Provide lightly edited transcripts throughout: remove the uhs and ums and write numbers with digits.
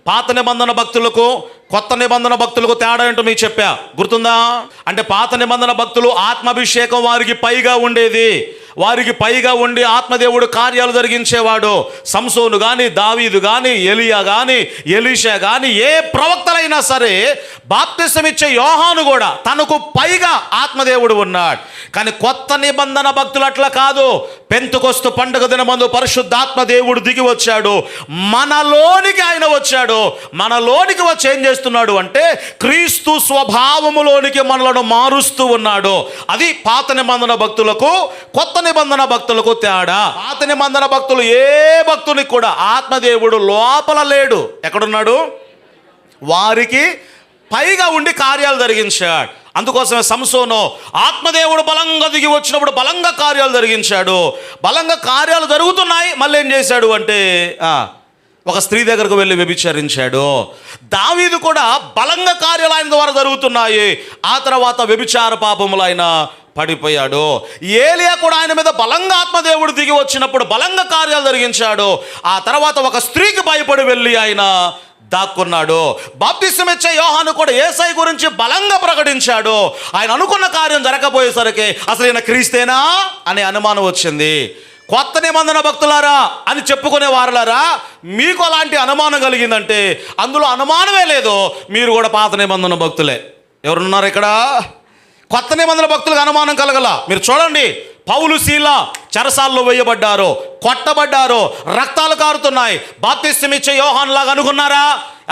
పాత నిబంధన భక్తులకు కొత్త నిబంధన భక్తులకు తేడా ఏంటో మీకు చెప్పా, గుర్తుందా? అంటే పాత నిబంధన భక్తులు ఆత్మాభిషేకం వారికి పైగా ఉండేది, వారికి పైగా ఉండి ఆత్మదేవుడు కార్యాలు జరిగించేవాడు. సంసోను కానీ, దావీదు కానీ, ఎలియా కానీ, ఎలీషా కానీ, ఏ ప్రవక్తలైనా సరే, బాప్తిసం ఇచ్చే యోహాను కూడా తనకు పైగా ఆత్మదేవుడు ఉన్నాడు. కానీ కొత్త నిబంధన భక్తులు అట్లా కాదు. పెంతెకొస్తు పండుగ దినమందు పరిశుద్ధాత్మ దేవుడు దిగి వచ్చాడు, మనలోనికి ఆయన వచ్చాడు. మనలోనికి వచ్చి ఏం చేస్తున్నాడు అంటే క్రీస్తు స్వభావములోనికి మనలను మారుస్తూ ఉన్నాడు. అది పాత నిబంధన భక్తులకు కొత్త నిబంధన భక్తులకు తేడా. పాత నిబంధన భక్తులు ఏ భక్తునికి కూడా ఆత్మదేవుడు లోపల లేడు. ఎక్కడున్నాడు? వారికి పైగా ఉండి కార్యాలు జరిగించాడు. అందుకోసమే సంసోను ఆత్మదేవుడు బలంగా దిగి వచ్చినప్పుడు బలంగా కార్యాలు జరిగించాడు. బలంగా కార్యాలు జరుగుతున్నాయి, మళ్ళీ ఏం చేశాడు అంటే ఒక స్త్రీ దగ్గరకు వెళ్ళి వ్యభిచరించాడు. దావీదు కూడా బలంగా కార్యాలు ఆయన ద్వారా జరుగుతున్నాయి, ఆ తర్వాత వ్యభిచార పాపములు ఆయన పడిపోయాడు. ఏలియా కూడా ఆయన మీద బలంగా ఆత్మదేవుడు దిగి వచ్చినప్పుడు బలంగా కార్యాలు జరిగించాడు. ఆ తర్వాత ఒక స్త్రీకి భయపడి వెళ్ళి ఆయన దాక్కున్నాడు. బాప్తిసం ఇచ్చే యోహాను కూడా యేసయ్య గురించి బలంగా ప్రకటించాడు. ఆయన అనుకున్న కార్యం జరగకపోయేసరికి అసలు ఈయన క్రీస్తేనా అనే అనుమానం వచ్చింది. కొత్త నిబంధన భక్తులారా అని చెప్పుకునే వారులారా, మీకు అలాంటి అనుమానం కలిగిందంటే అందులో అనుమానమే లేదు, మీరు కూడా పాత నిబంధన భక్తులే. ఎవరున్నారు ఇక్కడ? కొత్త నిబంధన భక్తులకు అనుమానం కలగల. మీరు చూడండి, పౌలు శీల చెరసాల్లో వేయబడ్డారు, కొట్టబడ్డారు, రక్తాలు కారుతున్నాయి. బాప్తిసం ఇచ్చే యోహాను లాగా అనుకున్నారా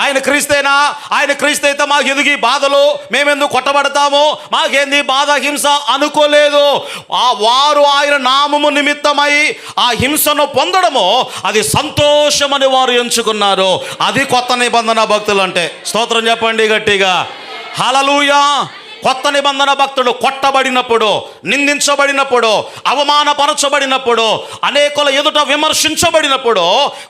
ఆయన క్రీస్తేనా? ఆయన క్రీస్తైతే మాకు ఎదుగి బాధలు, మేమెందుకు కొట్టబడతాము, మాకేంది బాధ హింస అనుకోలేదు. వారు ఆయన నామము నిమిత్తమై ఆ హింసను పొందడము అది సంతోషమని వారు ఎంచుకున్నారు. అది కొత్త నిబంధన భక్తులు అంటే. స్తోత్రం చెప్పండి గట్టిగా, హల్లెలూయా. కొత్త నిబంధన భక్తుడు కొట్టబడినప్పుడు, నిందించబడినప్పుడు, అవమానపరచబడినప్పుడు, అనేకుల ఎదుట విమర్శించబడినప్పుడు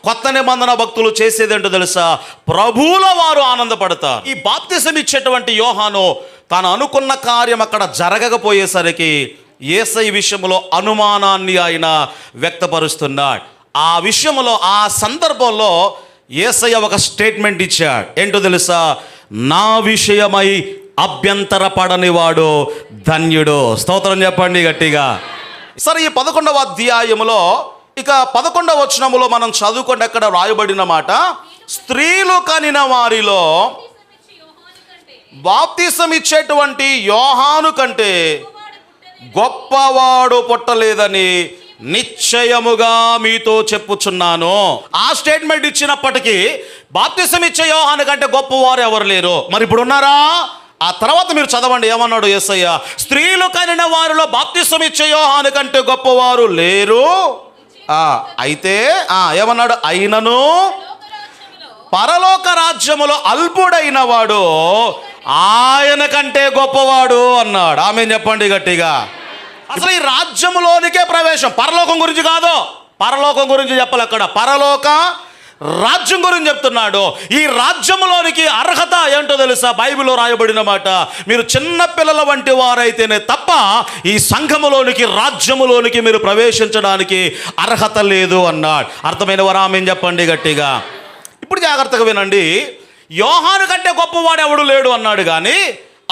కొత్త నిబంధన భక్తులు చేసేదేంటో తెలుసా? ప్రభువుల వారు ఆనందపడతారు. ఈ బాప్తిసం ఇచ్చేటువంటి యోహాను తాను అనుకున్న కార్యం అక్కడ జరగకపోయేసరికి యేసయ్య విషయంలో అనుమానాన్ని ఆయన వ్యక్తపరుస్తున్నాడు. ఆ విషయంలో, ఆ సందర్భంలో యేసయ్య ఒక స్టేట్మెంట్ ఇచ్చాడు. ఏంటో తెలుసా? నా విషయమై అభ్యంతరపడని వాడు ధన్యుడు. స్తోత్రం చెప్పండి గట్టిగా. సరే, ఈ 11వ అధ్యాయములో ఇక 11వ వచనములో మనం చదువుకోండి. అక్కడ రాయబడిన మాట, స్త్రీలు కనిన వారిలో బాప్తిసం ఇచ్చేటువంటి యోహాను కంటే గొప్పవాడు పుట్టలేదని నిశ్చయముగా మీతో చెప్పుచున్నాను. ఆ స్టేట్మెంట్ ఇచ్చినప్పటికీ బాప్తిసం ఇచ్చే యోహాను కంటే గొప్పవారు ఎవరు లేరు. మరి ఇప్పుడు ఉన్నారా? ఆ తర్వాత మీరు చదవండి, ఏమన్నాడు యేసయ్య? స్త్రీలు కనిన వారిలో బాప్తిసం ఇచ్చే యోహాను కంటే గొప్పవారు లేరు. అయితే ఏమన్నాడు? అయినను పరలోక రాజ్యములో అల్పుడైన వాడు ఆయన కంటే గొప్పవాడు అన్నాడు. ఆమేన్ చెప్పండి గట్టిగా. అసలు ఈ రాజ్యములోనికే ప్రవేశం, పరలోకం గురించి కాదు. పరలోకం గురించి చెప్పాలి అక్కడ, పరలోక రాజ్యం గురించి చెప్తున్నాడు. ఈ రాజ్యములోనికి అర్హత ఏంటో తెలుసా? బైబిల్లో రాయబడిన మాట, మీరు చిన్న పిల్లల వంటి వారైతేనే తప్ప ఈ సంఘములోనికి, రాజ్యములోనికి మీరు ప్రవేశించడానికి అర్హత లేదు అన్నాడు. అర్థమైన వారు ఆమేన్ చెప్పండి గట్టిగా. ఇప్పుడు జాగ్రత్తగా వినండి, యోహాను కంటే గొప్పవాడు ఎవడు లేడు అన్నాడు. కానీ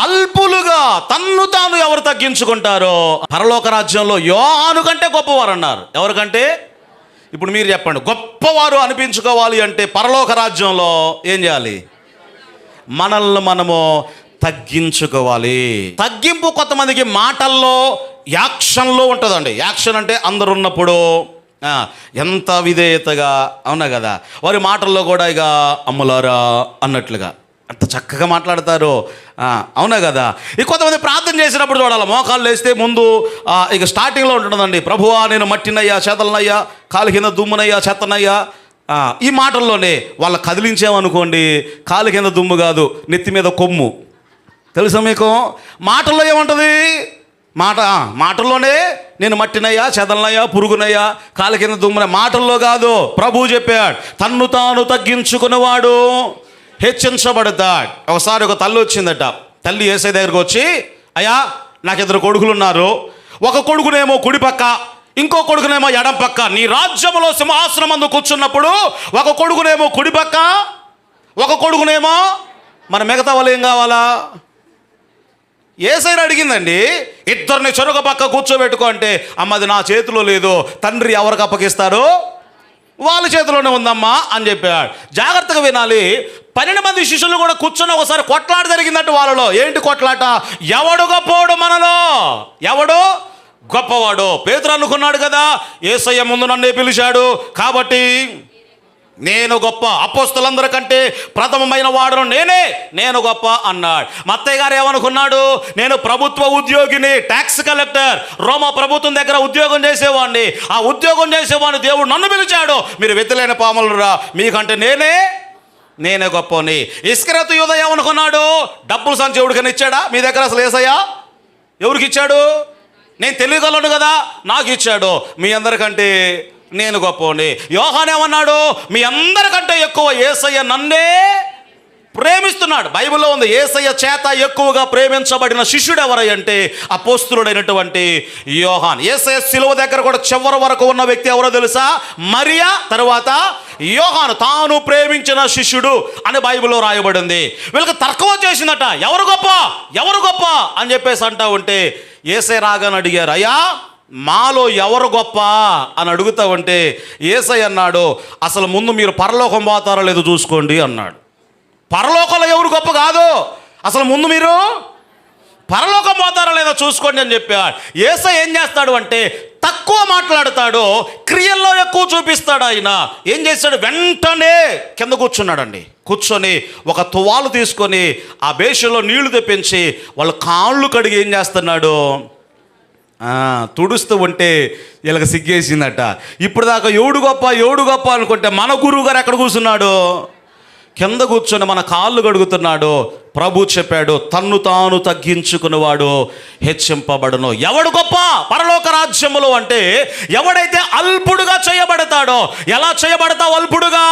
అల్పులుగా తన్ను తాను ఎవరు తగ్గించుకుంటారో పరలోక రాజ్యంలో యోహాను కంటే గొప్పవారు అన్నారు. ఎవరికంటే? ఇప్పుడు మీరు చెప్పండి, గొప్పవారు అనిపించుకోవాలి అంటే పరలోక రాజ్యంలో ఏం చేయాలి? మనల్ని మనము తగ్గించుకోవాలి. తగ్గింపు కొంతమందికి మాటల్లో, యాక్షన్లో ఉంటుందండి. యాక్షన్ అంటే అందరు ఉన్నప్పుడు ఎంత విధేయతగా, అవునా కదా? వారి మాటల్లో కూడా ఇక అమ్ములారా అన్నట్లుగా అంత చక్కగా మాట్లాడతారు, అవునా కదా? ఇక కొంతమంది ప్రార్థన చేసినప్పుడు చూడాలి, మోకాళ్ళు వేస్తే ముందు ఇక స్టార్టింగ్లో ఉంటుందండి, ప్రభువా నేను మట్టినయ్యా, చేతలనయ్యా, కాలు కింద దుమ్మునయ్యా, చెత్తనయ్యా. ఈ మాటల్లోనే వాళ్ళ కదిలించామనుకోండి, కాలు కింద దుమ్ము కాదు, నెత్తి మీద కొమ్ము. తెలుసా మీకు? మాటల్లో ఏముంటుంది? మాటల్లోనే నేను మట్టినయ్యా, చెదలనయ్యా, పురుగునయ్యా, కాళ్ళ కింద దుమ్మున. మాటల్లో కాదు. ప్రభువు చెప్పాడు, తన్ను తాను తగ్గించుకునేవాడు హెచ్చించబడతాడు. ఒకసారి ఒక తల్లి వచ్చిందట. తల్లి యేసయ్య దగ్గరకు వచ్చి, అయ్యా నాకు 2 కొడుకులు ఉన్నారు, ఒక కొడుకునేమో కుడి పక్క, ఇంకో కొడుకునేమో ఎడం పక్క. నీ రాజ్యములో సింహాసనం ముందు కూర్చున్నప్పుడు ఒక కొడుకునేమో కుడి పక్క, ఒక కొడుకునేమో మన మిగతా వాళ్ళు ఏం కావాలా? యేసయ్యను అడిగిందండి, ఇద్దరిని చెరొక పక్క కూర్చోబెట్టుకో అంటే, అమ్మది నా చేతిలో లేదు, తండ్రి ఎవరికి అప్పగిస్తారు? వాళ్ళ చేతిలోనే ఉందమ్మా అని చెప్పాడు. జాగ్రత్తగా వినాలి. 12 మంది శిష్యులు కూడా కూర్చొని ఒకసారి కొట్లాట జరిగిందంటే వాళ్ళలో. ఏంటి కొట్లాట? ఎవడు గొప్పవాడు మనలో? ఎవడు గొప్పవాడు? పేతురు అనుకున్నాడు కదా, యేసయ్య ముందు నన్నే పిలిచాడు కాబట్టి నేను గొప్ప, అపోస్తలులందరికంటే ప్రథమమైన వాడును నేను గొప్ప అన్నాడు. మత్తయ్య గారు ఏమనుకున్నాడు? నేను ప్రభుత్వ ఉద్యోగిని, ట్యాక్స్ కలెక్టర్, రోమా ప్రభుత్వం దగ్గర ఉద్యోగం చేసేవాడిని. ఆ ఉద్యోగం చేసేవాడిని దేవుడు నన్ను పిలిచాడు. మీరు వెతులేని పాములురా, మీకంటే నేనే గొప్పని. ఇస్కరియోతు యూదా ఏమనుకున్నాడు? డబ్బులు సంచి ఎవరికైనా ఇచ్చాడా మీ దగ్గర? అసలు యేసయ్య ఎవరికి ఇచ్చాడు? నేను తెలియగలను కదా, నాకు ఇచ్చాడు. మీ అందరికంటే నేను గొప్పని. యోహాను ఏమన్నాడు? మీ అందరికంటే ఎక్కువ యేసయ్య నన్నే ప్రేమిస్తున్నాడు. బైబిల్లో ఉంది, యేసయ్య చేత ఎక్కువగా ప్రేమించబడిన శిష్యుడు ఎవరంటే అపోస్తలుడైనటువంటి యోహాన్. యేసయ్య శిలువ దగ్గర కూడా చివరి వరకు ఉన్న వ్యక్తి ఎవరో తెలుసా? మరియా, తర్వాత యోహాను. తాను ప్రేమించిన శిష్యుడు అని బైబిల్లో రాయబడింది. వీళ్ళకి తర్కం వచ్చేసిందట, ఎవరు గొప్ప అని చెప్పేసి అంటా ఉంటే యేసయ్య రాగానే అడిగారు, అయ్యా మాలో ఎవరు గొప్ప అని అడుగుతా ఉంటే యేసయ్య అన్నాడు, అసలు ముందు మీరు పరలోకం పోతారో లేదో చూసుకోండి అన్నాడు. పరలోకంలో ఎవరు గొప్ప కాదు, అసలు ముందు మీరు పరలోకం పోతారో లేదో చూసుకోండి అని చెప్పాడు. యేసయ్య ఏం చేస్తాడు అంటే తక్కువ మాట్లాడతాడు, క్రియల్లో ఎక్కువ చూపిస్తాడు. ఆయన ఏం చేశాడు? వెంటనే కింద కూర్చున్నాడండి. కూర్చొని ఒక తువాలు తీసుకొని ఆ బేషన్లో నీళ్లు తెప్పించి వాళ్ళ కాళ్ళు కడిగి ఏం చేస్తున్నాడు? తుడుస్తూ ఉంటే వీళ్ళకి సిగ్గేసిందట. ఇప్పుడు దాకా ఎవడు గొప్ప అనుకుంటే మన గురువు గారు ఎక్కడ కూర్చున్నాడు? కింద కూర్చొని మన కాళ్ళు కడుగుతున్నాడు. ప్రభు చెప్పాడు, తన్ను తాను తగ్గించుకునేవాడు హెచ్చింపబడును. ఎవడు గొప్ప పరలోక రాజ్యములో అంటే ఎవడైతే అల్పుడుగా చేయబడతాడో. ఎలా చేయబడతావు అల్పుడుగా?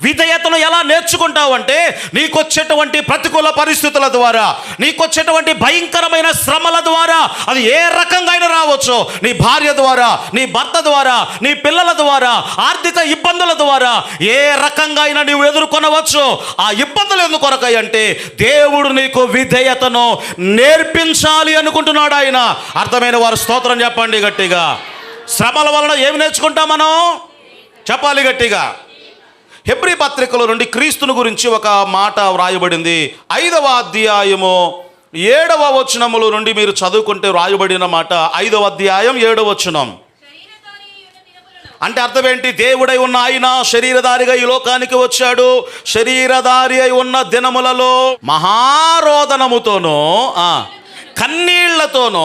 విధేయతను ఎలా నేర్చుకుంటావు అంటే నీకొచ్చేటువంటి ప్రతికూల పరిస్థితుల ద్వారా, నీకొచ్చేటువంటి భయంకరమైన శ్రమల ద్వారా, అది ఏ రకంగా అయినా రావచ్చు. నీ భార్య ద్వారా, నీ భర్త ద్వారా, నీ పిల్లల ద్వారా, ఆర్థిక ఇబ్బందుల ద్వారా ఏ రకంగా అయినా నీవు ఎదుర్కొనవచ్చు. ఆ ఇబ్బందులు ఎందుకు కొరకాయి అంటే దేవుడు నీకు విధేయతను నేర్పించాలి అనుకుంటున్నాడు ఆయన. అర్థమైన వారు స్తోత్రం చెప్పండి గట్టిగా. శ్రమల వలన ఏమి నేర్చుకుంటాం మనం? చెప్పాలి గట్టిగా. హెబ్రీ పత్రికలో నుండి క్రీస్తుని గురించి ఒక మాట వ్రాయబడింది. 5వ అధ్యాయము 7వ వచనముల నుండి మీరు చదువుకుంటే వ్రాయబడిన మాట. 5వ అధ్యాయం 7వ వచనం అంటే అర్థం ఏంటి? దేవుడై ఉన్న ఆయన శరీరధారిగా ఈ లోకానికి వచ్చాడు. శరీరధారి అయి ఉన్న దినములలో మహారోదనముతోనూ కన్నీళ్లతోనూ,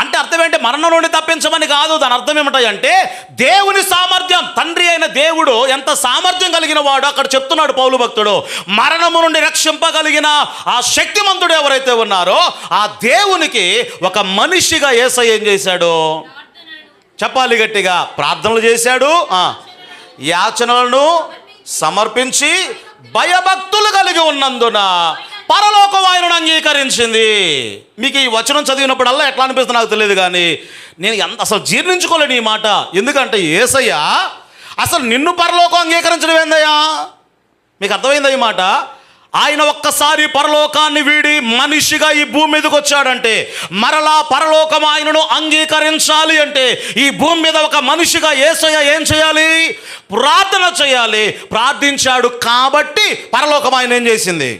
అంటే అర్థం ఏంటి? మరణం నుండి తప్పించమని కాదు. దాని అర్థం ఏమిటంటే దేవుని సామర్థ్యం, తండ్రి అయిన దేవుడు ఎంత సామర్థ్యం కలిగిన వాడు అక్కడ చెప్తున్నాడు పౌలు భక్తుడు. మరణము నుండి రక్షింపగలిగిన ఆ శక్తిమంతుడు ఎవరైతే ఉన్నారో ఆ దేవునికి ఒక మనిషిగా యేసయ్య ఏం చేశాడు? చెప్పాలి గట్టిగా. ప్రార్థనలు చేశాడు, యాచనలను సమర్పించి భయభక్తులు కలిగి ఉన్నందున పరలోకం ఆయనను అంగీకరించింది. మీకు ఈ వచనం చదివినప్పుడల్లా ఎట్లా అనిపిస్తుంది నాకు తెలియదు, కానీ నేను అసలు జీర్ణించుకోలేను ఈ మాట. ఎందుకంటే యేసయ్య అసలు నిన్ను పరలోకం అంగీకరించడం ఏందయ్యా? మీకు అర్థమైందా ఈ మాట? ఆయన ఒక్కసారి పరలోకాన్ని వీడి మనిషిగా ఈ భూమి మీదకి వచ్చాడంటే, మరలా పరలోకం ఆయనను అంగీకరించాలి అంటే ఈ భూమి మీద ఒక మనిషిగా యేసయ్య ఏం చేయాలి? ప్రార్థన చేయాలి. ప్రార్థించాడు కాబట్టి పరలోకం ఆయన ఏం చేసింది?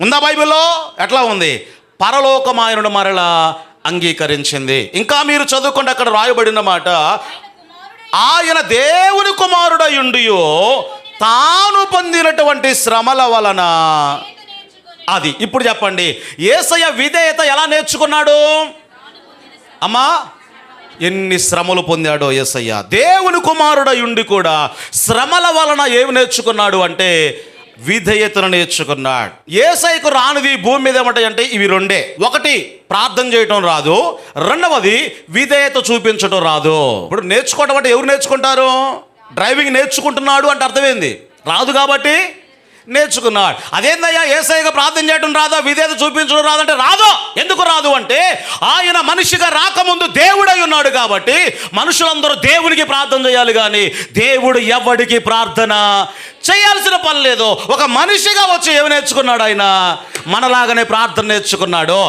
ఉందా బైబిల్లో? ఎట్లా ఉంది? పరలోకం ఆయనను మరలా అంగీకరించింది. ఇంకా మీరు చదువుకుంటే అక్కడ రాయబడిన మాట, ఆయన దేవుని కుమారుడై ఉండియో తాను పొందినటువంటి శ్రమల వలన అది. ఇప్పుడు చెప్పండి, యేసయ్య విధేయత ఎలా నేర్చుకున్నాడు? అమ్మా, ఎన్ని శ్రమలు పొందాడో యేసయ్య. దేవుని కుమారుడై ఉండి కూడా శ్రమల వలన ఏమి నేర్చుకున్నాడు అంటే విధేయతను నేర్చుకున్నాడు. యేసయ్యకు రానిది భూమి మీద ఏమంటాయంటే ఇవి రెండే. ఒకటి, ప్రార్థన చేయటం రాదు. రెండవది, విధేయత చూపించడం రాదు. ఇప్పుడు నేర్చుకోవడం అంటే ఎవరు నేర్చుకుంటారు? డ్రైవింగ్ నేర్చుకుంటున్నాడు అంటే అర్థమైంది, రాదు కాబట్టి నేర్చుకున్నాడు. అదేందయ్యా యేసయ్యగా ప్రార్థన చేయడం రాదా, విధేయత చూపించడం రాదంటే రాదు. ఎందుకు రాదు అంటే ఆయన మనిషిగా రాకముందు దేవుడై ఉన్నాడు కాబట్టి మనుషులందరూ దేవునికి ప్రార్థన చేయాలి, కానీ దేవుడు ఎవడికి ప్రార్థన చేయాల్సిన పని లేదు. ఒక మనిషిగా వచ్చి ఏమి నేర్చుకున్నాడు? ఆయన మనలాగానే ప్రార్థన నేర్చుకున్నాడు.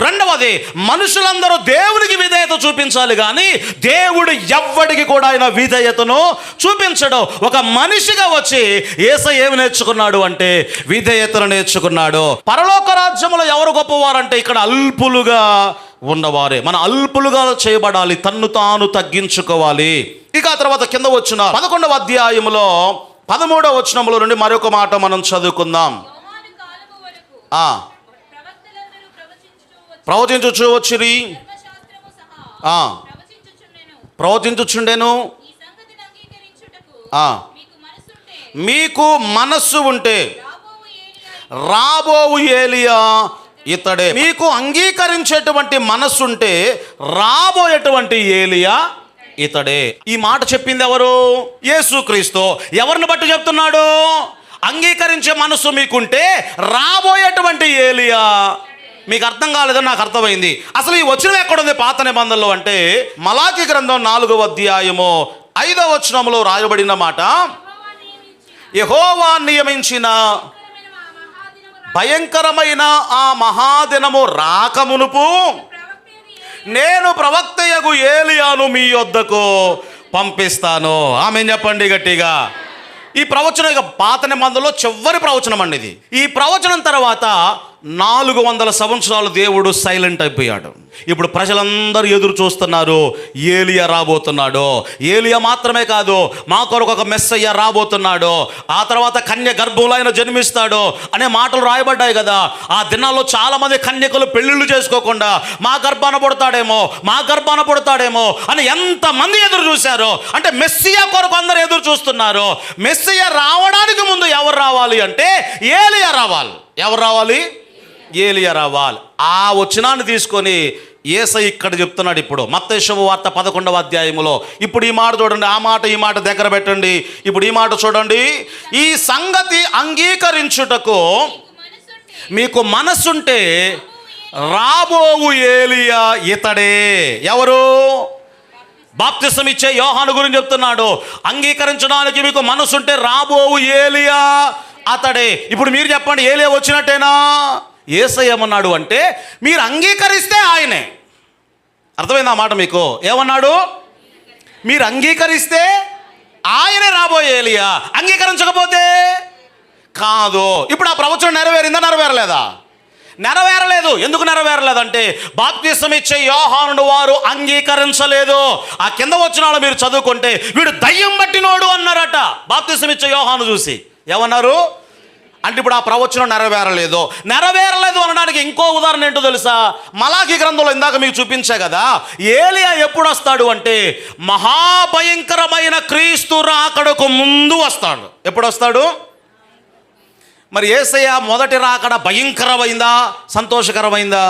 రెండవది, మనుషులందరూ దేవునికి విధేయత చూపించాలి, కానీ దేవుడు ఎవ్వడికి కూడా ఆయన విధేయతను చూపించడు. ఒక మనిషిగా వచ్చి యేసయ్య ఏమి నేర్చుకున్నాడు అంటే విధేయతను నేర్చుకున్నాడు. పరలోక రాజ్యంలో ఎవరు గొప్పవారంటే ఇక్కడ అల్పులుగా ఉన్నవారే. మన అల్పులుగా చేయబడాలి, తన్ను తాను తగ్గించుకోవాలి. ఇక ఆ తర్వాత కింద వచ్చిన 11వ అధ్యాయములో 13వ వచనములో నుండి మరొక మాట మనం చదువుకుందాం. ప్రవచించుచు వచ్చిరి, ప్రవచించుచుండెను. మీకు మనస్సు ఉంటే రాబోవు ఏలియా ఇతడే. మీకు అంగీకరించేటువంటి మనస్సుంటే రాబోయేటువంటి ఏలియా ఇతడే. ఈ మాట చెప్పింది ఎవరు? యేసుక్రీస్తు. ఎవరిని బట్టి చెప్తున్నాడు? అంగీకరించే మనస్సు మీకుంటే రాబోయేటువంటి ఏలియా. మీకు అర్థం కాలేదని నాకు అర్థమైంది. అసలు ఈ వచనం ఎక్కడుంది పాత నిబంధనలో అంటే మలాకి గ్రంథం 4వ అధ్యాయము 5వ వచనంలో రాయబడిన మాట, యెహోవా నియమించిన భయంకరమైన ఆ మహాదినము రాకమునుపు నేను ప్రవక్తయగు ఏలియాను మీ యొద్దకు పంపిస్తాను. ఆమేన్ చెప్పండి గట్టిగా. ఈ ప్రవచనం ఇక పాత నిబంధనలో చివరి ప్రవచనం అండి ఇది. ఈ ప్రవచనం తర్వాత 400 సంవత్సరాలు దేవుడు సైలెంట్ అయిపోయాడు. ఇప్పుడు ప్రజలందరూ ఎదురు చూస్తున్నారు, ఏలియా రాబోతున్నాడు. ఏలియా మాత్రమే కాదు, మా కొరకు ఒక మెస్సయ్య రాబోతున్నాడు, ఆ తర్వాత కన్య గర్భంలో ఆయన జన్మిస్తాడు అనే మాటలు రాయబడ్డాయి కదా. ఆ దినాల్లో చాలామంది కన్యకలు పెళ్ళిళ్ళు చేసుకోకుండా మా గర్భాన పుడతాడేమో, మా గర్భాన పుడతాడేమో అని ఎంతమంది ఎదురు చూశారు. అంటే మెస్సియా కొరకు అందరూ ఎదురు చూస్తున్నారు. మెస్సియా రావడానికి ముందు ఎవరు రావాలి అంటే ఏలియా రావాలి. ఎవరు రావాలి? ఏలియా రావాలి. ఆ వచనాన్ని తీసుకొని యేసయ్య ఇక్కడ చెప్తున్నాడు. ఇప్పుడు మత్తయి శుభవార్త 11వ అధ్యాయములో ఇప్పుడు ఈ మాట చూడండి, ఆ మాట ఈ మాట దగ్గర పెట్టండి. ఇప్పుడు ఈ మాట చూడండి, ఈ సంగతి అంగీకరించుటకు మీకు మనస్సుంటే రాబోవు ఏలియా ఇతడే. ఎవరు? బాప్తిసం ఇచ్చే యోహాను గురించి చెప్తున్నాడు. అంగీకరించడానికి మీకు మనసుంటే రాబోవు ఏలియా అతడే. ఇప్పుడు మీరు చెప్పండి, ఏలియా వచ్చినట్టేనా? యేసయ్య ఏమన్నాడు అంటే మీరు అంగీకరిస్తే ఆయనే. అర్థమైందా మాట మీకు? ఏమన్నాడు? మీరు అంగీకరిస్తే ఆయనే రాబోయే ఏలియా, అంగీకరించకపోతే కాదు. ఇప్పుడు ఆ ప్రవచనం నెరవేరిందా? నెరవేరలేదా? నెరవేరలేదు. ఎందుకు నెరవేరలేదంటే బాప్తిసం ఇచ్చే యోహాను వారు అంగీకరించలేదు. ఆ కింద వచనాలు మీరు చదువుకుంటే వీడు దయ్యం పట్టినోడు అన్నారట బాప్తిసం ఇచ్చే యోహాను చూసి. ఏమన్నారు అంటే ఇప్పుడు ఆ ప్రవచనం నెరవేరలేదు. నెరవేరలేదు అనడానికి ఇంకో ఉదాహరణ ఏంటో తెలుసా? మలాకి గ్రంథంలో ఇందాక మీకు చూపించా కదా, ఏలియా ఎప్పుడు వస్తాడు అంటే మహాభయంకరమైన క్రీస్తు రాకడకు ముందు వస్తాడు. ఎప్పుడు వస్తాడు? మరి యేసయ్య మొదటి రాకడ భయంకరమైందా సంతోషకరమైందా?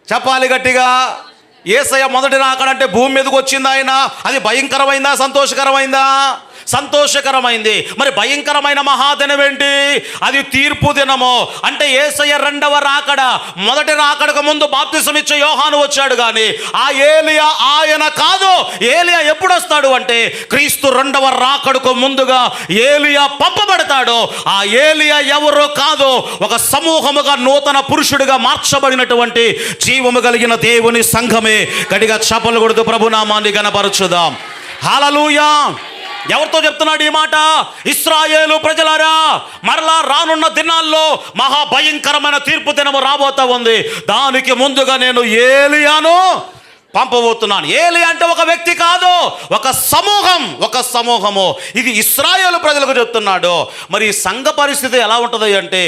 చెప్పాలి గట్టిగా. యేసయ్య మొదటి రాకడ అంటే భూమి మీదకి వచ్చింది ఆయన, అది భయంకరమైందా సంతోషకరమైందా? సంతోషకరమైంది. మరి భయంకరమైన మహాదినం ఏంటి? అది తీర్పు దినము. అంటే యేసయ్య రెండవ రాకడ. మొదటి రాకడకు ముందు బాప్తిసం ఇచ్చే యోహాను వచ్చాడు, కానీ ఆ ఏలియా ఆయన కాదు. ఏలియా ఎప్పుడు వస్తాడు అంటే క్రీస్తు రెండవ రాకడకు ముందుగా ఏలియా పంపబడతాడు. ఆ ఏలియా ఎవరో కాదు, ఒక సమూహముగా నూతన పురుషుడిగా మార్చబడినటువంటి జీవము కలిగిన దేవుని సంఘమే. గట్టిగా చప్పలు కొడుతూ ప్రభునామాన్ని గణపరచుదాం. హల్లెలూయా. ఎవరితో చెప్తున్నాడు ఈ మాట? ఇశ్రాయేలు ప్రజలారా, మరలా రానున్న దినాల్లో మహాభయంకరమైన తీర్పు దినము రాబోతా ఉంది. దానికి ముందుగా నేను ఏలియాను పంపబోతున్నాను. ఏలియా అంటే ఒక వ్యక్తి కాదు, ఒక సమూహం, ఒక సమూహము. ఇది ఇశ్రాయేలు ప్రజలకు చెప్తున్నాడు. మరి ఈ సంఘ పరిస్థితి ఎలా ఉంటుంది అంటే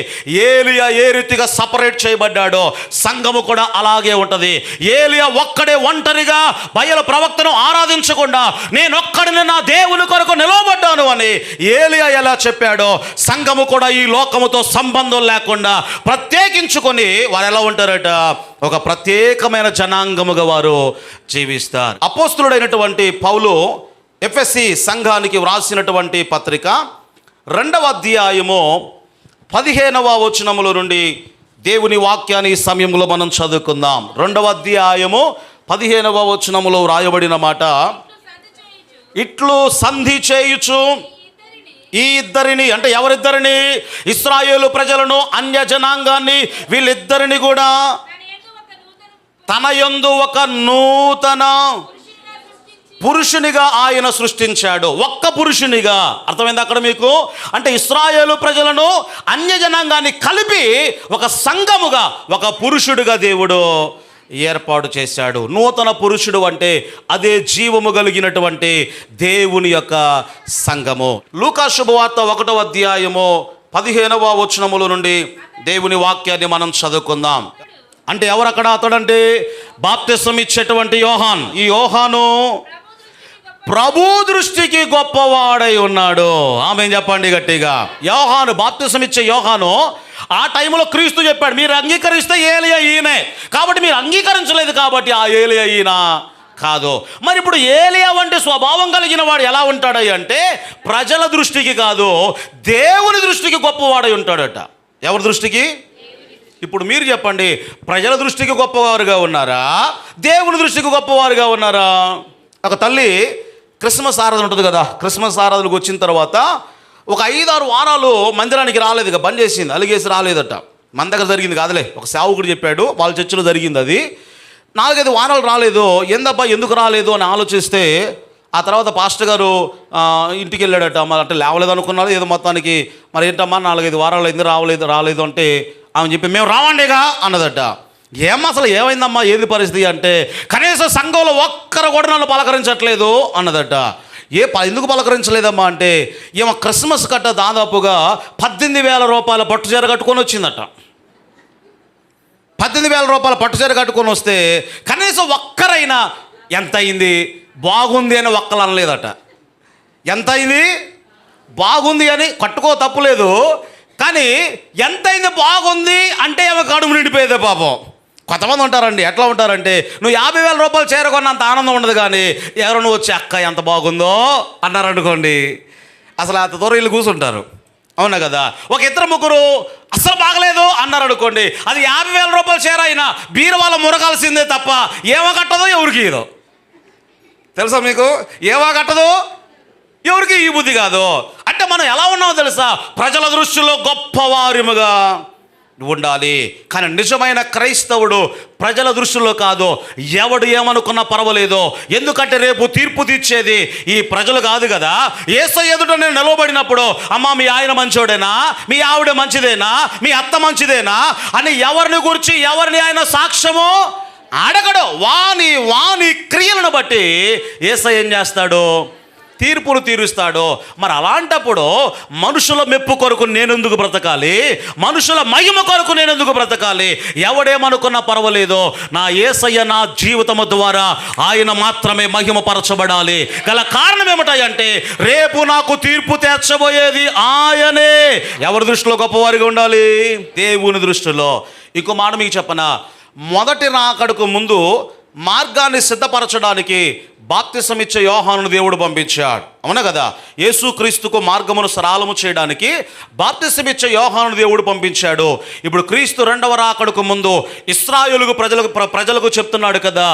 ఏలియా ఏ రీతిగా సపరేట్ చేయబడ్డాడో సంఘము కూడా అలాగే ఉంటుంది. ఏలియా ఒక్కడే ఒంటరిగా బయలు ప్రవక్తను ఆరాధించకుండా నేనొక్కడిని నా దేవుని కొరకు నిలవబడ్డాను అని ఏలియా ఎలా చెప్పాడో సంఘము కూడా ఈ లోకముతో సంబంధం లేకుండా ప్రత్యేకించుకొని వారు ఎలా ఉంటారట? ఒక ప్రత్యేకమైన జనాంగముగా వారు జీవిస్తారు. అపోస్తులుడైనటువంటి పౌలు ఎఫెసీ సంఘానికి వ్రాసినటువంటి పత్రిక 2వ అధ్యాయము 15వ వచనముల నుండి దేవుని వాక్యాన్ని ఈ సమయంలో మనం చదువుకుందాం. 2వ అధ్యాయము 15వ వచనములో వ్రాయబడిన మాట, ఇట్లు సంధి చేయుచు ఈ ఇద్దరిని అంటే ఎవరిద్దరిని? ఇశ్రాయేలు ప్రజలను, అన్య జనాంగాన్ని, వీళ్ళిద్దరిని కూడా తన యందు ఒక నూతన పురుషునిగా ఆయన సృష్టించాడు. ఒక్క పురుషునిగా. అర్థమైంది అక్కడ మీకు? అంటే ఇశ్రాయేలు ప్రజలను, అన్య జనాంగాన్ని కలిపి ఒక సంఘముగా, ఒక పురుషుడిగా దేవుడు ఏర్పాటు చేశాడు. నూతన పురుషుడు అంటే అదే జీవము కలిగినటువంటి దేవుని యొక్క సంఘము. లూకా శుభవార్త 1వ అధ్యాయము 15వ వచనముల నుండి దేవుని వాక్యాన్ని మనం చదువుకుందాం. అంటే ఎవరు అక్కడ? అతడంటే బాప్తిసం ఇచ్చేటువంటి యోహాన్. ఈ యోహాను ప్రభు దృష్టికి గొప్పవాడై ఉన్నాడు. ఆమె చెప్పండి గట్టిగా. యోహాను, బాప్తిసం ఇచ్చే యోహాను ఆ టైంలో క్రీస్తు చెప్పాడు, మీరు అంగీకరిస్తే ఏలియా ఈయనే. కాబట్టి మీరు అంగీకరించలేదు కాబట్టి ఆ ఏలియా ఈయన కాదు. మరి ఇప్పుడు ఏలియా వంటి స్వభావం కలిగిన వాడు ఎలా ఉంటాడై అంటే ప్రజల దృష్టికి కాదు, దేవుని దృష్టికి గొప్పవాడై ఉంటాడట. ఎవరి దృష్టికి? ఇప్పుడు మీరు చెప్పండి, ప్రజల దృష్టికి గొప్పవారుగా ఉన్నారా, దేవుని దృష్టికి గొప్పవారుగా ఉన్నారా? ఒక తల్లి క్రిస్మస్ ఆరాధన ఉంటుంది కదా, క్రిస్మస్ ఆరాధనకు వచ్చిన తర్వాత ఒక 5-6 వారాలు మందిరానికి రాలేదు, ఇక బంద్ చేసింది, అలిగేసి రాలేదట. మన దగ్గర జరిగింది కాదులే, ఒక సేవకుడు చెప్పాడు, వాళ్ళ చర్చిలో జరిగింది అది. 4-5 వారాలు రాలేదు. ఏందబ్బా ఎందుకు రాలేదు అని ఆలోచిస్తే ఆ తర్వాత పాస్టర్ గారు ఇంటికి వెళ్ళాడట. మరి అంటే లేవలేదు అనుకున్నారు ఏదో మొత్తానికి. మరి ఏంటమ్మా 4-5 వారాలు ఎందుకు రాలేదు అంటే ఆమె చెప్పి, మేము రావండిగా అన్నదట. అసలు ఏమైందమ్మా, ఏది పరిస్థితి అంటే, కనీసం సంఘంలో ఒక్కరు కూడా నన్ను పలకరించట్లేదు అన్నదట. ఎందుకు పలకరించలేదమ్మా అంటే, ఏమో క్రిస్మస్ కట్ట దాదాపుగా 18,000 రూపాయల పట్టుచీర కట్టుకొని వచ్చిందట. 18,000 రూపాయల పట్టుచీర కట్టుకొని వస్తే కనీసం ఒక్కరైనా ఎంత అయింది బాగుంది అని ఒక్కలు అనలేదట. ఎంత అయింది బాగుంది అని, కట్టుకో తప్పులేదు, కానీ ఎంత అయింది బాగుంది అంటే ఏమో కడుపు నిండిపోయేదే పాపం. కొంతమంది ఉంటారండి, ఎట్లా ఉంటారంటే, నువ్వు 50,000 రూపాయలు చేరుకున్నంత ఆనందం ఉండదు, కానీ ఎవరు నువ్వు వచ్చి అక్క ఎంత బాగుందో అన్నారనుకోండి, అసలు అంత దూరం వీళ్ళు కూర్చుంటారు. అవునా కదా? ఒక 2-3 అసలు బాగలేదు అన్నారనుకోండి, అది 50,000 రూపాయలు చేరైనా బీరువాల మురగాల్సిందే తప్ప ఏమో కట్టదో ఎవరికి ఇదో. తెలుసా మీకు? ఏమో కట్టదు ఎవరికి ఈ బుద్ధి కాదు. అంటే మనం ఎలా ఉన్నామో తెలుసా? ప్రజల దృష్టిలో గొప్పవారిముగా ఉండాలి. కానీ నిజమైన క్రైస్తవుడు ప్రజల దృష్టిలో కాదు, ఎవడు ఏమనుకున్నా పర్వాలేదు, ఎందుకంటే రేపు తీర్పు తీర్చేది ఈ ప్రజలు కాదు కదా. యేసయ్య ఎదుట నేను నిలవబడినప్పుడు, అమ్మా మీ ఆయన మంచోడేనా, మీ ఆవిడ మంచిదేనా, మీ అత్త మంచిదేనా అని ఎవరిని గురించి ఎవరిని ఆయన సాక్ష్యము అడగడు. వాని క్రియలను బట్టి యేసయ్య ఏం చేస్తాడు? తీర్పును తీరుస్తాడు. మరి అలాంటప్పుడు మనుషుల మెప్పు కొరకు నేనెందుకు బ్రతకాలి, మనుషుల మహిమ కొరకు నేనెందుకు బ్రతకాలి? ఎవడేమనుకున్నా పర్వాలేదు, నా యేసయ్య నా జీవితము ద్వారా ఆయన మాత్రమే మహిమపరచబడాలి. గల కారణం ఏమిటంటే రేపు నాకు తీర్పు తీర్చబోయేది ఆయనే. ఎవరి దృష్టిలో గొప్పవారిగా ఉండాలి? దేవుని దృష్టిలో. ఇంకో మాట మీకు చెప్పనా, మొదటి రాకడకు ముందు మార్గాన్ని సిద్ధపరచడానికి బాప్తిసం ఇచ్చే యోహానును దేవుడు పంపించాడు. అవునా కదా? యేసుక్రీస్తుకు మార్గమును సరళము చేయడానికి బాప్తిసం ఇచ్చే యోహానును దేవుడు పంపించాడు. ఇప్పుడు క్రీస్తు 2వ రాకడకు ముందు ఇశ్రాయేలు ప్రజలకు చెప్తున్నాడు కదా,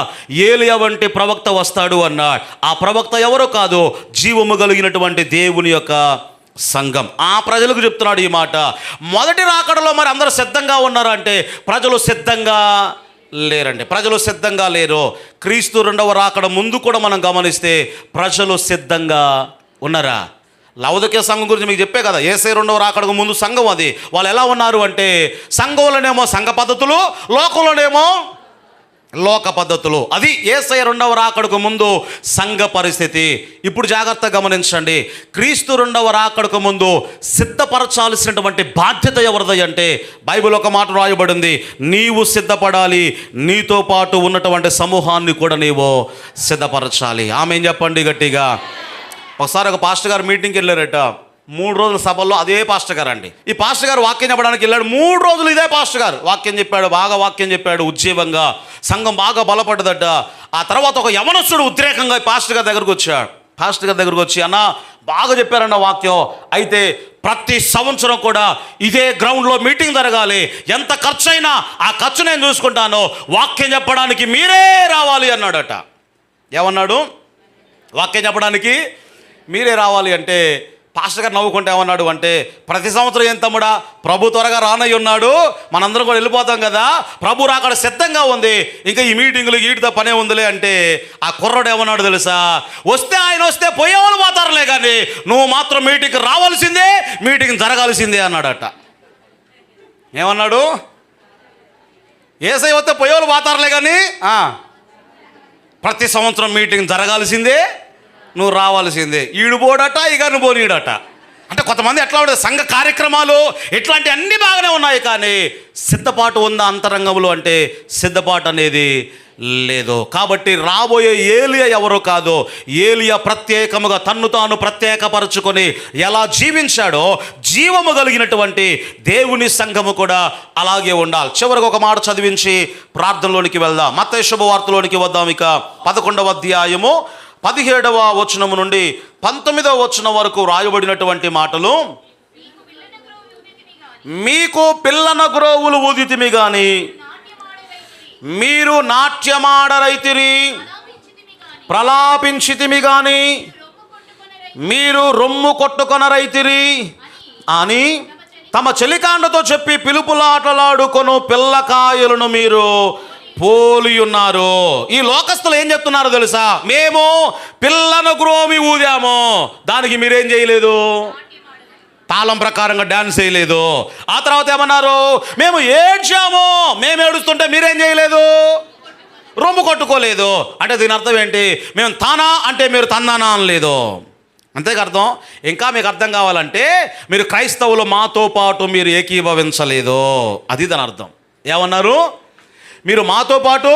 ఏలియా వంటి ప్రవక్త వస్తాడు అన్నాడు. ఆ ప్రవక్త ఎవరో కాదు, జీవము కలిగినటువంటి దేవుని యొక్క సంఘం. ఆ ప్రజలకు చెప్తున్నాడు ఈ మాట. మొదటి రాకడలో మరి అందరూ సిద్ధంగా ఉన్నారంటే ప్రజలు సిద్ధంగా లేరండి. ప్రజలు సిద్ధంగా లేరు. క్రీస్తు 2వ రాకడ ముందు కూడా మనం గమనిస్తే ప్రజలు సిద్ధంగా ఉన్నారా? లవోదికీయ సంఘం గురించి మీకు చెప్పే కదా, యేసయ్య 2వ రాకడకు ముందు సంఘం అది. వాళ్ళు ఎలా ఉన్నారు అంటే, సంఘంలోనేమో సంఘ పద్ధతులు, లోకంలోనేమో లోక పద్ధతులు. అది యేసయ్య 2వ రాకడకు ముందు సంఘ పరిస్థితి. ఇప్పుడు జాగ్రత్తగా గమనించండి, క్రీస్తు 2వ రాకడకు ముందు సిద్ధపరచాల్సినటువంటి బాధ్యత ఎవరిది అంటే, బైబిల్ ఒక మాట రాయబడింది, నీవు సిద్ధపడాలి, నీతో పాటు ఉన్నటువంటి సమూహాన్ని కూడా నీవు సిద్ధపరచాలి. ఆమె చెప్పండి గట్టిగా. ఒకసారి ఒక పాస్టర్ గారు మీటింగ్కి వెళ్ళారట. 3 రోజుల సభల్లో అదే పాస్టర్ గారు అండి. ఈ పాస్టర్ గారు వాక్యం చెప్పడానికి వెళ్ళాడు. 3 రోజులు ఇదే పాస్టర్ గారు వాక్యం చెప్పాడు, బాగా వాక్యం చెప్పాడు, ఉజ్జీవంగా. సంఘం బాగా బలపడ్డదట. ఆ తర్వాత ఒక యవనస్తుడు ఉద్రేకంగా పాస్టర్ గారి దగ్గరకు వచ్చాడు. పాస్టర్ గారి దగ్గరకు వచ్చి, అన్న బాగా చెప్పారన్న వాక్యం, అయితే ప్రతి సంవత్సరం కూడా ఇదే గ్రౌండ్లో మీటింగ్ జరగాలి, ఎంత ఖర్చు అయినా ఆ ఖర్చు నేను చూసుకుంటాను, వాక్యం చెప్పడానికి మీరే రావాలి అన్నాడట. ఏమన్నాడు? వాక్యం చెప్పడానికి మీరే రావాలి అంటే పాస్టర్ గారు నవ్వుకుంటే ఏమన్నాడు అంటే, ప్రతి సంవత్సరం ఏం తమ్ముడా, ప్రభు త్వరగా రానయ్య ఉన్నాడు, మనందరం కూడా వెళ్ళిపోతాం కదా, ప్రభు రాకడ సిద్ధంగా ఉంది, ఇంకా ఈ మీటింగులు వీటితో పనే ఉందిలే అంటే, ఆ కుర్రాడు ఏమన్నాడు తెలుసా, వస్తే ఆయన వస్తే పోయేవాళ్ళు పోతారులే కానీ నువ్వు మాత్రం మీటింగ్కి రావాల్సిందే, మీటింగ్ జరగాల్సిందే అన్నాడట. ఏమన్నాడు? యేసయ్య వస్తే పోయేవాళ్ళు పోతారులే కానీ ప్రతి సంవత్సరం మీటింగ్ జరగాల్సిందే, నువ్వు రావాల్సిందే. ఈడు పోడట, ఇక నువ్వు పోనీడట. అంటే కొంతమంది ఎట్లా ఉంటుంది, సంఘ కార్యక్రమాలు ఇట్లాంటి అన్నీ బాగానే ఉన్నాయి కానీ సిద్ధపాటు ఉందా అంతరంగంలో అంటే సిద్ధపాటు అనేది లేదు. కాబట్టి రాబోయే ఏలియా ఎవరో కాదు, ఏలియా ప్రత్యేకముగా తన్ను తాను ప్రత్యేకపరచుకొని ఎలా జీవించాడో జీవము కలిగినటువంటి దేవుని సంఘము కూడా అలాగే ఉండాలి. చివరికి ఒక మాట చదివించి ప్రార్థనలోనికి వెళ్దాం. మత్తయి శుభవార్తలోనికి వద్దాం. ఇక 11వ అధ్యాయము 17వ వచనము నుండి 19వ వచనం వరకు రాయబడినటువంటి మాటలు, మీకు పిల్లన గ్రోవులు ఊదితిమి గాని మీరు నాట్యమాడరైతిరి, ప్రలాపించితిమి గాని మీరు రొమ్ము కొట్టుకొనరైతిరి అని తమ చెలికాండతో చెప్పి పిలుపులాటలాడుకొను పిల్లకాయలను మీరు పోలి ఉన్నారు. ఈ లోకస్తులు ఏం చెప్తున్నారో తెలుసా, మేము పిల్లను గ్రోవి ఊదాము, దానికి మీరేం చేయలేదు, తాళం ప్రకారంగా డ్యాన్స్ చేయలేదు. ఆ తర్వాత ఏమన్నారు, మేము ఏడ్చాము, మేము ఏడుస్తుంటే మీరేం చేయలేదు, రొమ్ము కొట్టుకోలేదు. అంటే దీని అర్థం ఏంటి, మేము తానా అంటే మీరు తన్నానా అనలేదు. అంతేగా అర్థం. ఇంకా మీకు అర్థం కావాలంటే మీరు క్రైస్తవులు మాతో పాటు మీరు ఏకీభవించలేదు, అది దాని అర్థం. ఏమన్నారు, మీరు మాతో పాటు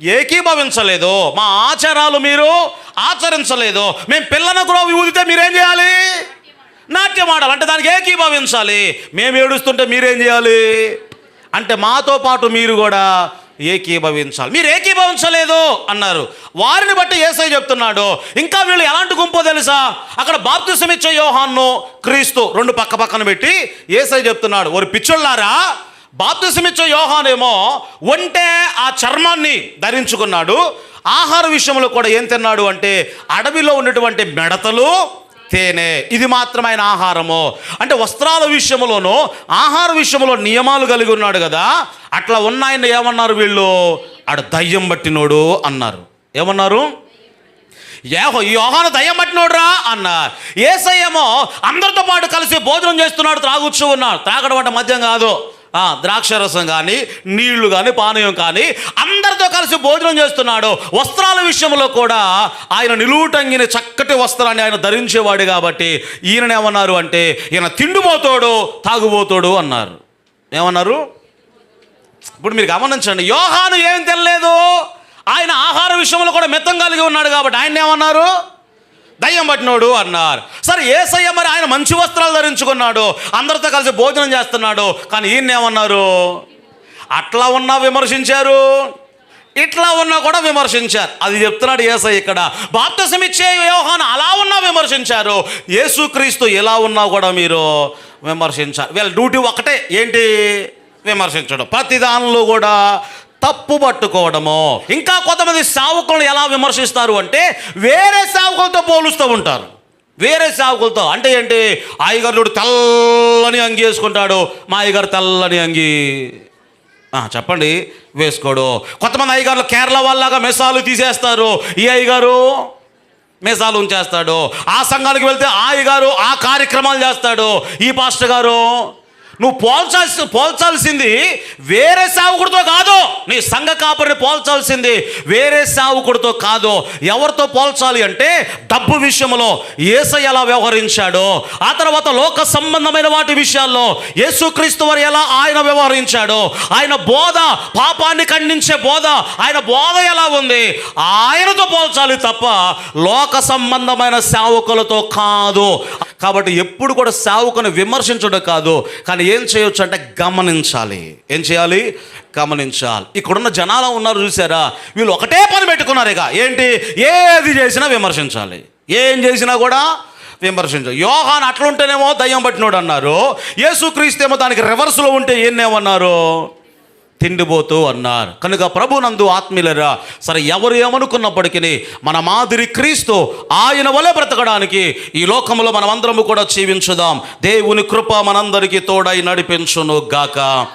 ఏకీభవించలేదు, మా ఆచారాలు మీరు ఆచరించలేదు. మేము పిల్లన గ్రోవి ఊదితే మీరేం చేయాలి, నాట్యం ఆడాలి, అంటే దానికి ఏకీభవించాలి. మేము ఏడుస్తుంటే మీరేం చేయాలి అంటే మాతో పాటు మీరు కూడా ఏకీభవించాలి. మీరు ఏకీభవించలేదు అన్నారు. వారిని బట్టి యేసయ్య చెప్తున్నాడు, ఇంకా వీళ్ళు ఎలాంటి గుంపో తెలుసా, అక్కడ బాప్తిసమిచ్చే యోహాను క్రీస్తు రెండు పక్క పక్కన పెట్టి యేసయ్య చెప్తున్నాడు, ఓరి పిచ్చోళ్ళారా, బాప్తిసమిచ్చే యోహానేమో ఒంటే ఆ చర్మాన్ని ధరించుకున్నాడు, ఆహార విషయంలో కూడా ఏం తిన్నాడు అంటే అడవిలో ఉన్నటువంటి మెడతలు, తేనె, ఇది మాత్రమైన ఆహారము. అంటే వస్త్రాల విషయంలోనూ ఆహార విషయంలో నియమాలు కలిగి ఉన్నాడు కదా, అట్లా ఉన్నాయని ఏమన్నారు వీళ్ళు, ఆడ దయ్యం పట్టినోడు అన్నారు. ఏమన్నారు, యోహాను దయ్యం పట్టినోడురా అన్నారు. యేసయ్యేమో అందరితో పాటు కలిసి భోజనం చేస్తున్నాడు, త్రాగుచ్చు ఉన్నాడు. త్రాగడం అంటే మద్యం కాదు, ద్రాక్షరసం కానీ నీళ్లు కానీ పానీయం కానీ అందరితో కలిసి భోజనం చేస్తున్నాడు. వస్త్రాల విషయంలో కూడా ఆయన నిలువుటంగిన చక్కటి వస్త్రాన్ని ఆయన ధరించేవాడు కాబట్టి ఈయననేమన్నారు అంటే ఈయన తిండిపోతాడు, తాగుబోతాడు అన్నారు. ఏమన్నారు, ఇప్పుడు మీరు గమనించండి, యోహాను ఏం తెలియలేదు, ఆయన ఆహార విషయంలో కూడా మితం కలిగి ఉన్నాడు కాబట్టి ఆయన ఏమన్నారు, దయ్యం పట్టినోడు అన్నారు. సరే యేసయ్య మరి ఆయన మంచి వస్త్రాలు ధరించుకున్నాడు, అందరితో కలిసి భోజనం చేస్తున్నాడు, కానీ ఈయన ఏమన్నారు, అట్లా ఉన్నా విమర్శించారు, ఇట్లా ఉన్నా కూడా విమర్శించారు. అది చెప్తున్నాడు యేసయ్య ఇక్కడ. బాప్తిసమిచ్చే యోహాను అలా ఉన్నా విమర్శించారు, యేసుక్రీస్తు ఎలా ఉన్నా కూడా మీరు విమర్శించారు. వీళ్ళ డ్యూటీ ఒకటే, ఏంటి, విమర్శించడం, ప్రతి దానిలో కూడా తప్పు పట్టుకోవడము. ఇంకా కొంతమంది సేవకులను ఎలా విమర్శిస్తారు అంటే వేరే సేవకులతో పోలుస్తూ ఉంటారు. వేరే సేవకులతో అంటే ఏంటి, అయ్యగారు తెల్లని అంగి వేసుకుంటాడు, మా అయ్యగారు తెల్లని అంగి చెప్పండి వేసుకోడు. కొంతమంది అయ్యగారులు కేరళ వాళ్ళలాగా మెసాలు తీసేస్తారు, ఈ అయ్యగారు మెసాలు ఉంచేస్తాడు. ఆ సంఘానికి వెళ్తే ఆ అయ్యగారు ఆ కార్యక్రమాలు చేస్తాడు, ఈ పాస్టర్ గారు. నువ్వు పోల్చాల్సింది వేరే సేవకుడితో కాదు, నీ సంఘ కాపరిని పోల్చాల్సింది వేరే సేవకుడితో కాదు. ఎవరితో పోల్చాలి అంటే డబ్బు విషయంలో యేసయ్య ఎలా వ్యవహరించాడో, ఆ తర్వాత లోక సంబంధమైన వాటి విషయాల్లో యేసుక్రీస్తు వారు ఎలా ఆయన వ్యవహరించాడో, ఆయన బోధ, పాపాన్ని ఖండించే బోధ, ఆయన బోధ ఎలా ఉంది, ఆయనతో పోల్చాలి తప్ప లోక సంబంధమైన సేవకులతో కాదు. కాబట్టి ఎప్పుడు కూడా సేవకుని విమర్శించడం కాదు, కానీ ఏం చేయొచ్చు అంటే గమనించాలి. ఏం చేయాలి, గమనించాలి. ఇక్కడున్న జనాలు ఉన్నారు చూసారా, వీళ్ళు ఒకటే పని పెట్టుకున్నారు, ఇక ఏంటి, ఏది చేసినా విమర్శించాలి, ఏం చేసినా కూడా విమర్శించాలి. యోహాను అట్లుంటేనేమో దయ్యం పట్టినోడు అన్నారు, యేసుక్రీస్తు ఏమో దానికి రివర్స్లో ఉంటే ఏమన్నారు, తిండిపోతూ అన్నారు. కనుక ప్రభునందు ఆత్మీయులరా, సరే ఎవరు ఏమనుకున్నప్పటికీ మన మాదిరి క్రీస్తు ఆయన వలె బ్రతకడానికి ఈ లోకంలో మనమందరము కూడా జీవించుదాం. దేవుని కృప మనందరికీ తోడై నడిపించును గాక.